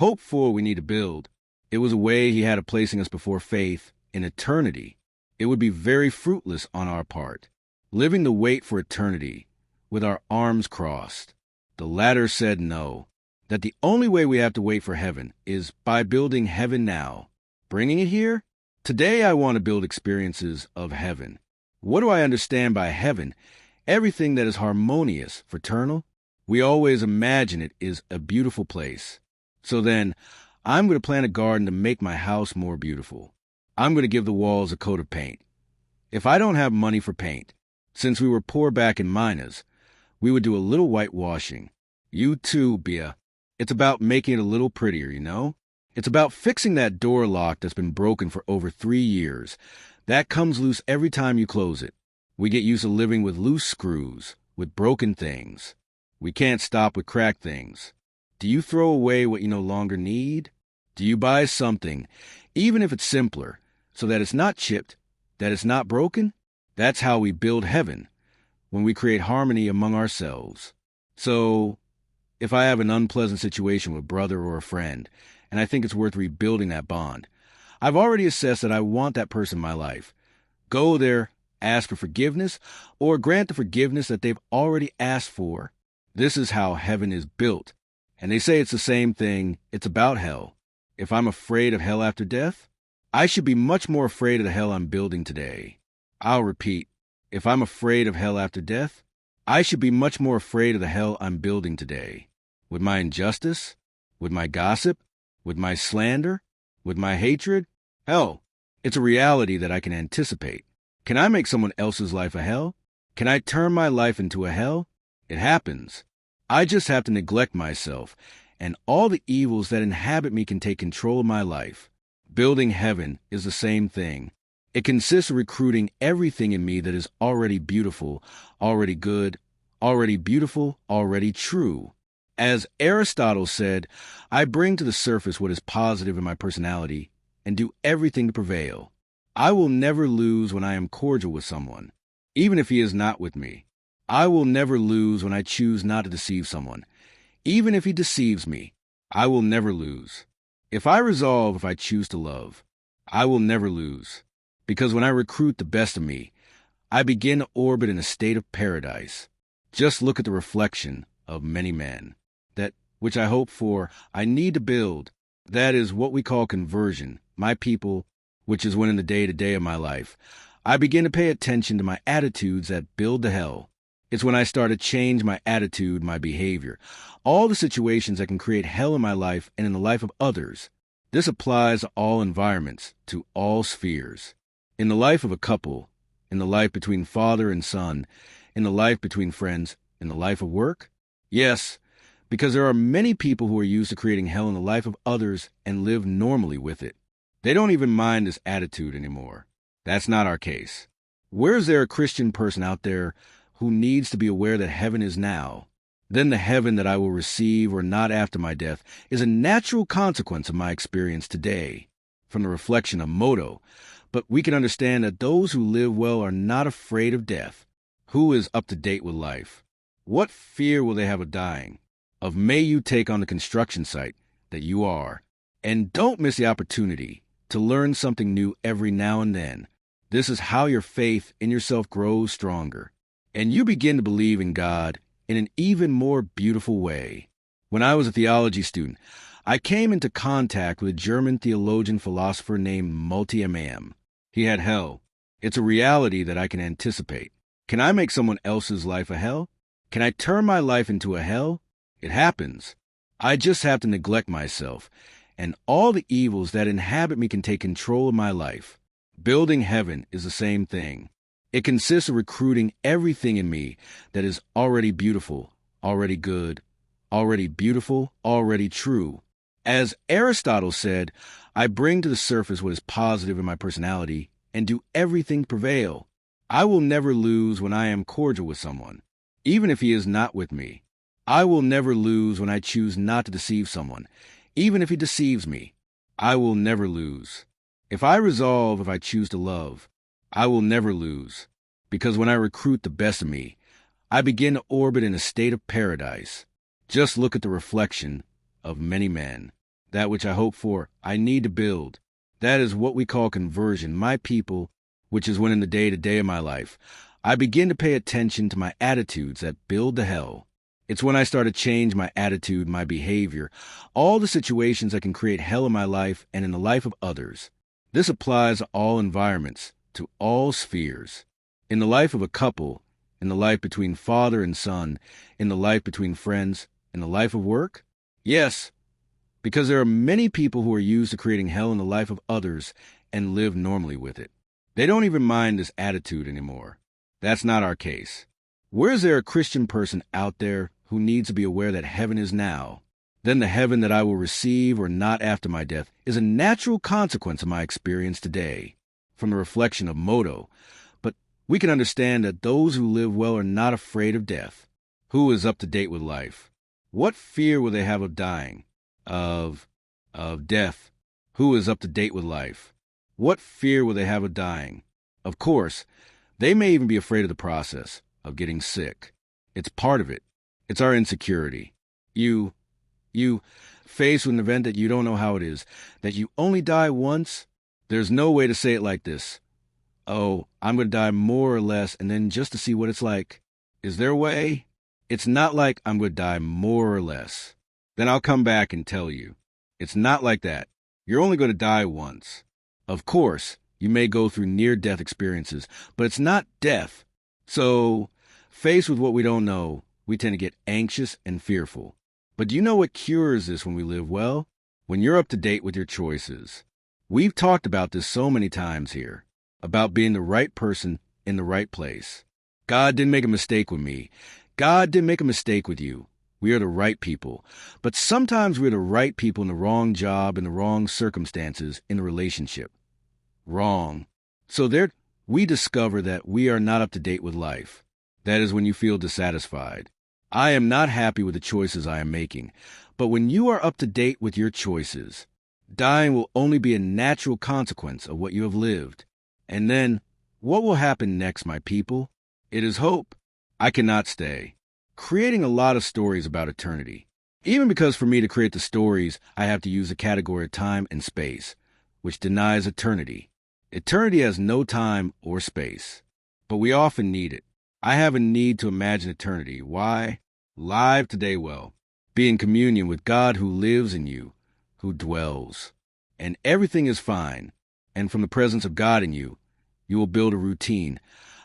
Hope for we need to build. It was a way he had of placing us before faith in eternity. It would be very fruitless on our part, living to wait for eternity with our arms crossed. The latter said no, that the only way we have to wait for heaven is by building heaven now. Bringing it here? Today I want to build experiences of heaven. What do I understand by heaven? Everything that is harmonious, fraternal. We always imagine it is a beautiful place. So then, I'm going to plant a garden to make my house more beautiful. I'm going to give the walls a coat of paint. If I don't have money for paint, since we were poor back in Minas, we would do a little whitewashing. You too, Bia. It's about making it a little prettier, you know? It's about fixing that door lock that's been broken for over 3 years. That comes loose every time you close it. We get used to living with loose screws, with broken things. We can't stop with cracked things. Do you throw away what you no longer need? Do you buy something, even if it's simpler, so that it's not chipped, that it's not broken? That's how we build heaven, when we create harmony among ourselves. So, if I have an unpleasant situation with a brother or a friend, and I think it's worth rebuilding that bond, I've already assessed that I want that person in my life. Go there, ask for forgiveness, or grant the forgiveness that they've already asked for. This is how heaven is built. And they say it's the same thing. It's about hell. If I'm afraid of hell after death, I should be much more afraid of the hell I'm building today. I'll repeat. If I'm afraid of hell after death, I should be much more afraid of the hell I'm building today. With my injustice? With my gossip? With my slander? With my hatred? Hell, it's a reality that I can anticipate. Can I make someone else's life a hell? Can I turn my life into a hell? It happens. I just have to neglect myself, and all the evils that inhabit me can take control of my life. Building heaven is the same thing. It consists of recruiting everything in me that is already beautiful, already good, already beautiful, already true. As Aristotle said, I bring to the surface what is positive in my personality and do everything to prevail. I will never lose when I am cordial with someone, even if he is not with me. I will never lose when I choose not to deceive someone, even if he deceives me. I will never lose. If I choose to love, I will never lose. Because when I recruit the best of me, I begin to orbit in a state of paradise. Just look at the reflection of many men. That which I hope for, I need to build. That is what we call conversion. My people, which is when in the day-to-day of my life, I begin to pay attention to my attitudes that build the hell. It's when I start to change my attitude, my behavior, all the situations that can create hell in my life and in the life of others. This applies to all environments, to all spheres. In the life of a couple, in the life between father and son, in the life between friends, in the life of work? Yes, because there are many people who are used to creating hell in the life of others and live normally with it. They don't even mind this attitude anymore. That's not our case. Where is there a Christian person out there who needs to be aware that heaven is now? Then the heaven that I will receive or not after my death is a natural consequence of my experience today, from the reflection of Moto. But we can understand that those who live well are not afraid of death. Who is up to date with life? What fear will they have of dying? Of may you take on the construction site that you are. And don't miss the opportunity to learn something new every now and then. This is how your faith in yourself grows stronger. And you begin to believe in God in an even more beautiful way. When I was a theology student, I came into contact with a German theologian-philosopher named Multi-Imam. He had hell. It's a reality that I can anticipate. Can I make someone else's life a hell? Can I turn my life into a hell? It happens. I just have to neglect myself, and all the evils that inhabit me can take control of my life. Building heaven is the same thing. It consists of recruiting everything in me that is already beautiful, already good, already beautiful, already true. As Aristotle said, I bring to the surface what is positive in my personality and do everything to prevail. I will never lose when I am cordial with someone, even if he is not with me. I will never lose when I choose not to deceive someone, even if he deceives me. I will never lose. If I choose to love, I will never lose. Because when I recruit the best of me, I begin to orbit in a state of paradise. Just look at the reflection of many men. That which I hope for, I need to build. That is what we call conversion. My people, which is when in the day-to-day of my life, I begin to pay attention to my attitudes that build the hell. It's when I start to change my attitude, my behavior, all the situations that can create hell in my life and in the life of others. This applies to all environments, to all spheres. In the life of a couple, in the life between father and son, in the life between friends, in the life of work? Yes, because there are many people who are used to creating hell in the life of others and live normally with it. They don't even mind this attitude anymore. That's not our case. Where is there a Christian person out there who needs to be aware that heaven is now? Then the heaven that I will receive or not after my death is a natural consequence of my experience today, from the reflection of Moto. But we can understand that those who live well are not afraid of death. Who is up to date with life? What fear will they have of dying? Of death? Who is up to date with life? What fear will they have of dying? Of course, they may even be afraid of the process, of getting sick. It's part of it. It's our insecurity. You, faced with an event that you don't know how it is, that you only die once, there's no way to say it like this. Oh, I'm going to die more or less and then just to see what it's like. Is there a way? It's not like I'm going to die more or less. Then I'll come back and tell you. It's not like that. You're only going to die once. Of course, you may go through near-death experiences, but it's not death. So, faced with what we don't know, we tend to get anxious and fearful. But do you know what cures this when we live well? When you're up to date with your choices. We've talked about this so many times here, about being the right person in the right place. God didn't make a mistake with me. God didn't make a mistake with you. We are the right people. But sometimes we're the right people in the wrong job, in the wrong circumstances, in the relationship. Wrong. So there we discover that we are not up to date with life. That is when you feel dissatisfied. I am not happy with the choices I am making. But when you are up to date with your choices, dying will only be a natural consequence of what you have lived. And then, what will happen next, my people? It is hope. I cannot stay. Creating a lot of stories about eternity. Even because for me to create the stories, I have to use the category of time and space, which denies eternity. Eternity has no time or space, but we often need it. I have a need to imagine eternity. Why? Live today well. Be in communion with God who lives in you, who dwells. And everything is fine. And from the presence of God in you, you will build a routine,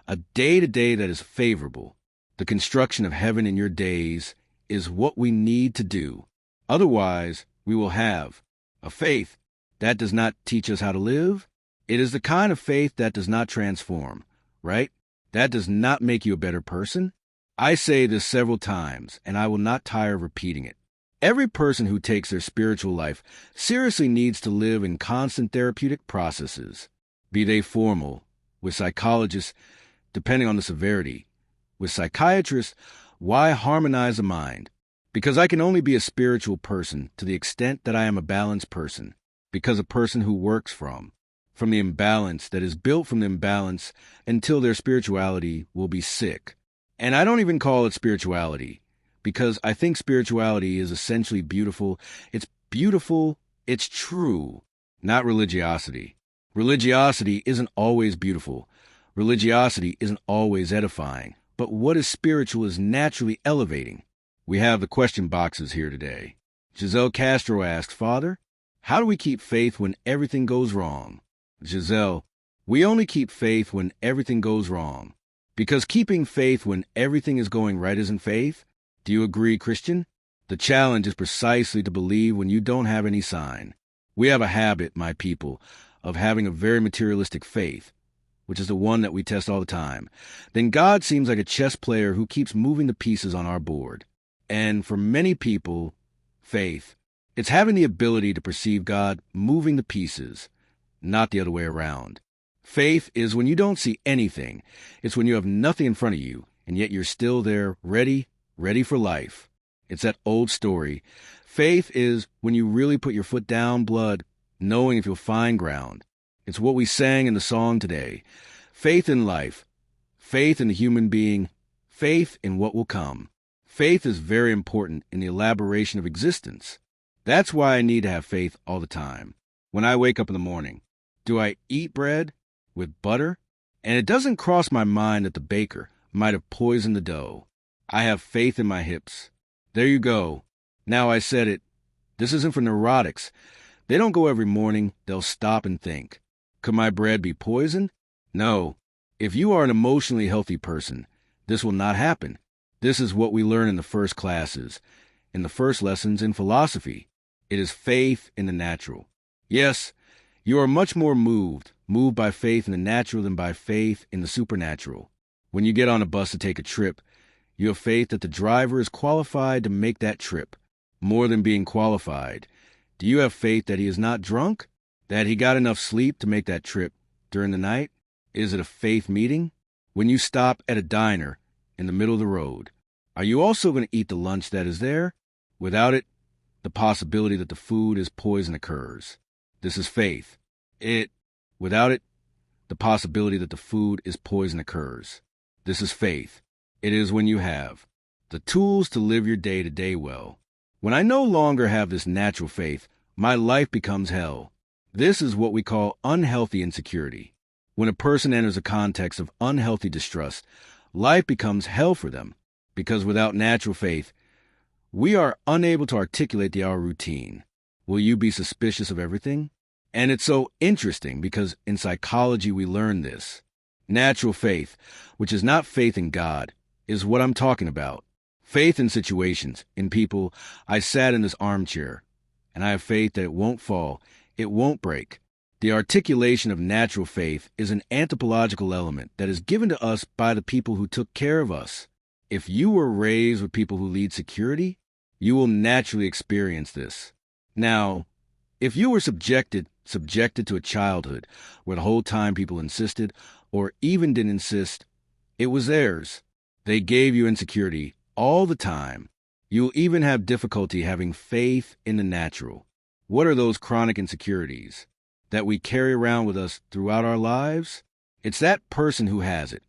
a day-to-day that is favorable. The construction of heaven in your days is what we need to do. Otherwise, we will have a faith that does not teach us how to live. It is the kind of faith that does not transform, right? That does not make you a better person. I say this several times, and I will not tire of repeating it. Every person who takes their spiritual life seriously needs to live in constant therapeutic processes, be they formal, with psychologists, depending on the severity. With psychiatrists, why harmonize the mind? Because I can only be a spiritual person to the extent that I am a balanced person, because a person who works from the imbalance that is built from the imbalance until their spirituality will be sick. And I don't even call it spirituality, because I think spirituality is essentially beautiful. It's beautiful, it's true, not religiosity. Religiosity isn't always beautiful. Religiosity isn't always edifying. But what is spiritual is naturally elevating. We have the question boxes here today. Giselle Castro asks, Father, how do we keep faith when everything goes wrong? Giselle, we only keep faith when everything goes wrong. Because keeping faith when everything is going right isn't faith. Do you agree, Christian? The challenge is precisely to believe when you don't have any sign. We have a habit, my people, of having a very materialistic faith, which is the one that we test all the time. Then God seems like a chess player who keeps moving the pieces on our board. And for many people, faith, it's having the ability to perceive God moving the pieces, not the other way around. Faith is when you don't see anything. It's when you have nothing in front of you, and yet you're still there, ready for life. It's that old story. Faith is when you really put your foot down, blood, knowing if you'll find ground. It's what we sang in the song today. Faith in life, faith in the human being, faith in what will come. Faith is very important in the elaboration of existence. That's why I need to have faith all the time. When I wake up in the morning, do I eat bread with butter? And it doesn't cross my mind that the baker might have poisoned the dough. I have faith in my hips. There you go. Now I said it. This isn't for neurotics. They don't go every morning. They'll stop and think. Could my bread be poisoned? No. If you are an emotionally healthy person, this will not happen. This is what we learn in the first classes, in the first lessons in philosophy. It is faith in the natural. Yes, you are much more moved by faith in the natural than by faith in the supernatural. When you get on a bus to take a trip, you have faith that the driver is qualified to make that trip. More than being qualified, do you have faith that he is not drunk? That he got enough sleep to make that trip during the night? Is it a faith meeting? When you stop at a diner in the middle of the road, are you also going to eat the lunch that is there? Without it, the possibility that the food is poison occurs. This is faith. Without it, the possibility that the food is poison occurs. This is faith. It is when you have the tools to live your day-to-day well. When I no longer have this natural faith, my life becomes hell. This is what we call unhealthy insecurity. When a person enters a context of unhealthy distrust, life becomes hell for them, because without natural faith, we are unable to articulate the hour routine. Will you be suspicious of everything? And it's so interesting because in psychology we learn this. Natural faith, which is not faith in God, is what I'm talking about. Faith in situations, in people. I sat in this armchair, and I have faith that it won't fall, it won't break. The articulation of natural faith is an anthropological element that is given to us by the people who took care of us. If you were raised with people who lead security, you will naturally experience this. Now, if you were subjected to a childhood where the whole time people insisted, or even didn't insist, it was theirs. They gave you insecurity all the time. You'll even have difficulty having faith in the natural. What are those chronic insecurities that we carry around with us throughout our lives? It's that person who has it.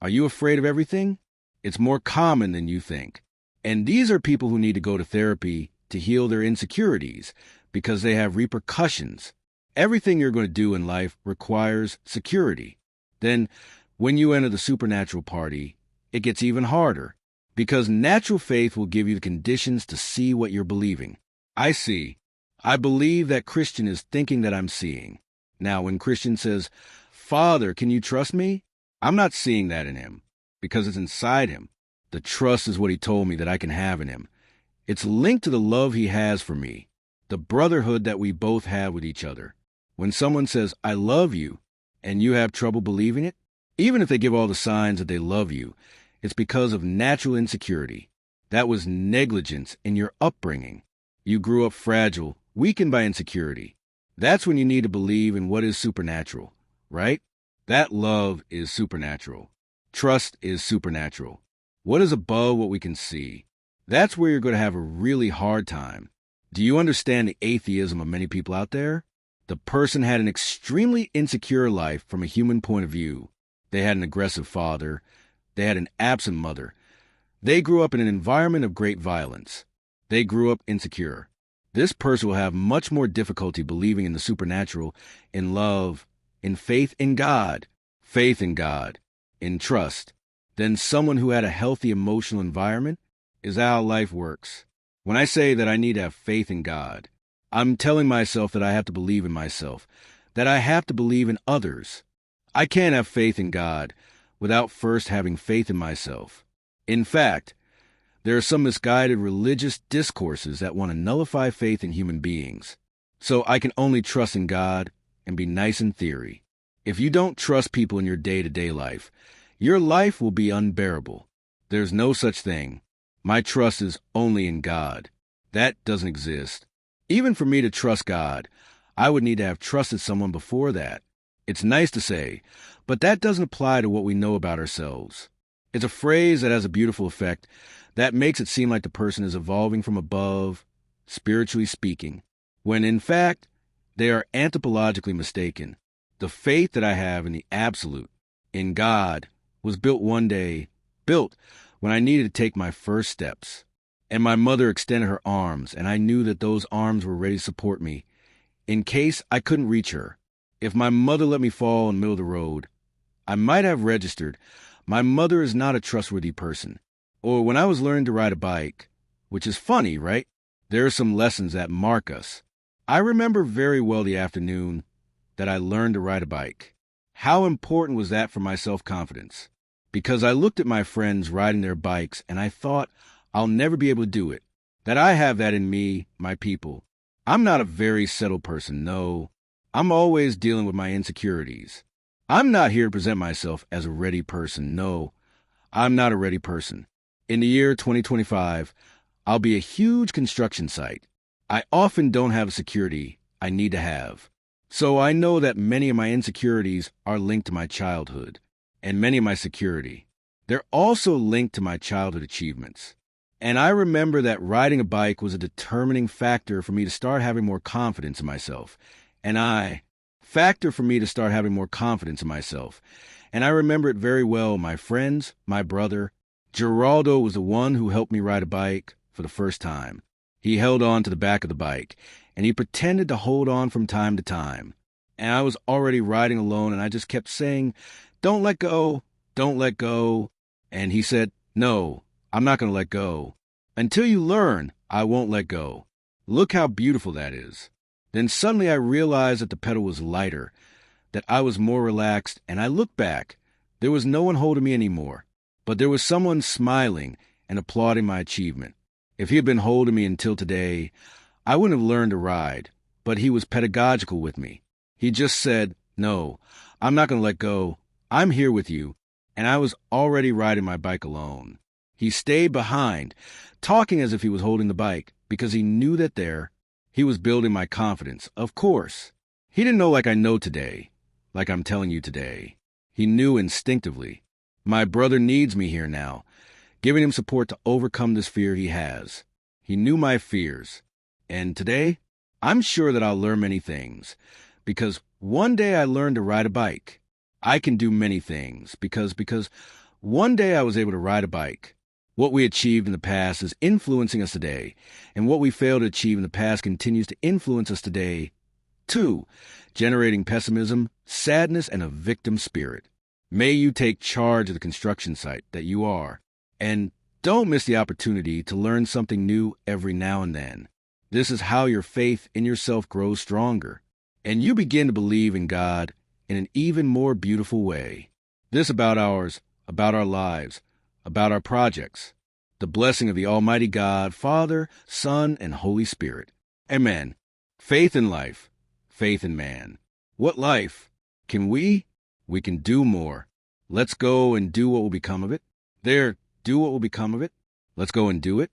Are you afraid of everything? It's more common than you think. And these are people who need to go to therapy to heal their insecurities because they have repercussions. Everything you're going to do in life requires security. Then, when you enter the supernatural party, it gets even harder because natural faith will give you the conditions to see what you're believing. I see. I believe that Christian is thinking that I'm seeing. Now, when Christian says, "Father, can you trust me?" I'm not seeing that in him because it's inside him. The trust is what he told me that I can have in him. It's linked to the love he has for me, the brotherhood that we both have with each other. When someone says, "I love you," and you have trouble believing it, even if they give all the signs that they love you, it's because of natural insecurity. That was negligence in your upbringing. You grew up fragile, weakened by insecurity. That's when you need to believe in what is supernatural, right? That love is supernatural. Trust is supernatural. What is above what we can see? That's where you're going to have a really hard time. Do you understand the atheism of many people out there? The person had an extremely insecure life from a human point of view. They had an aggressive father. They had an absent mother. They grew up in an environment of great violence. They grew up insecure. This person will have much more difficulty believing in the supernatural, in love, in faith in God, in trust, than someone who had a healthy emotional environment. Is how life works. When I say that I need to have faith in God, I'm telling myself that I have to believe in myself, that I have to believe in others. I can't have faith in God without first having faith in myself. In fact, there are some misguided religious discourses that want to nullify faith in human beings. So I can only trust in God and be nice in theory. If you don't trust people in your day-to-day life, your life will be unbearable. There's no such thing. My trust is only in God. That doesn't exist. Even for me to trust God, I would need to have trusted someone before that. It's nice to say, but that doesn't apply to what we know about ourselves. It's a phrase that has a beautiful effect that makes it seem like the person is evolving from above, spiritually speaking, when in fact, they are anthropologically mistaken. The faith that I have in the absolute, in God, was built when I needed to take my first steps. And my mother extended her arms, and I knew that those arms were ready to support me in case I couldn't reach her. If my mother let me fall in the middle of the road, I might have registered, my mother is not a trustworthy person. Or when I was learning to ride a bike, which is funny, right? There are some lessons that mark us. I remember very well the afternoon that I learned to ride a bike. How important was that for my self-confidence? Because I looked at my friends riding their bikes and I thought, I'll never be able to do it. That I have that in me, my people. I'm not a very settled person, no. I'm always dealing with my insecurities. I'm not here to present myself as a ready person, no. I'm not a ready person. In the year 2025, I'll be a huge construction site. I often don't have a security I need to have. So I know that many of my insecurities are linked to my childhood, and many of my security. They're also linked to my childhood achievements. And I remember that riding a bike was a determining factor for me to start having more confidence in myself. And I remember it very well, my friends, my brother. Geraldo was the one who helped me ride a bike for the first time. He held on to the back of the bike, and he pretended to hold on from time to time. And I was already riding alone, and I just kept saying, "Don't let go, don't let go." And he said, "No, I'm not going to let go. Until you learn, I won't let go." Look how beautiful that is. Then suddenly I realized that the pedal was lighter, that I was more relaxed, and I looked back. There was no one holding me anymore, but there was someone smiling and applauding my achievement. If he had been holding me until today, I wouldn't have learned to ride, but he was pedagogical with me. He just said, "No, I'm not going to let go. I'm here with you." And I was already riding my bike alone. He stayed behind, talking as if he was holding the bike, because he knew that he was building my confidence, of course. He didn't know like I know today, like I'm telling you today. He knew instinctively. My brother needs me here now, giving him support to overcome this fear he has. He knew my fears. And today, I'm sure that I'll learn many things, because one day I learned to ride a bike. I can do many things, because one day I was able to ride a bike. What we achieved in the past is influencing us today, and what we failed to achieve in the past continues to influence us today, too, generating pessimism, sadness, and a victim spirit. May you take charge of the construction site that you are, and don't miss the opportunity to learn something new every now and then. This is how your faith in yourself grows stronger, and you begin to believe in God in an even more beautiful way. This about our lives, about our projects. The blessing of the Almighty God, Father, Son, and Holy Spirit. Amen. Faith in life, faith in man. What life? We can do more. Let's go and do what will become of it. Do what will become of it. Let's go and do it.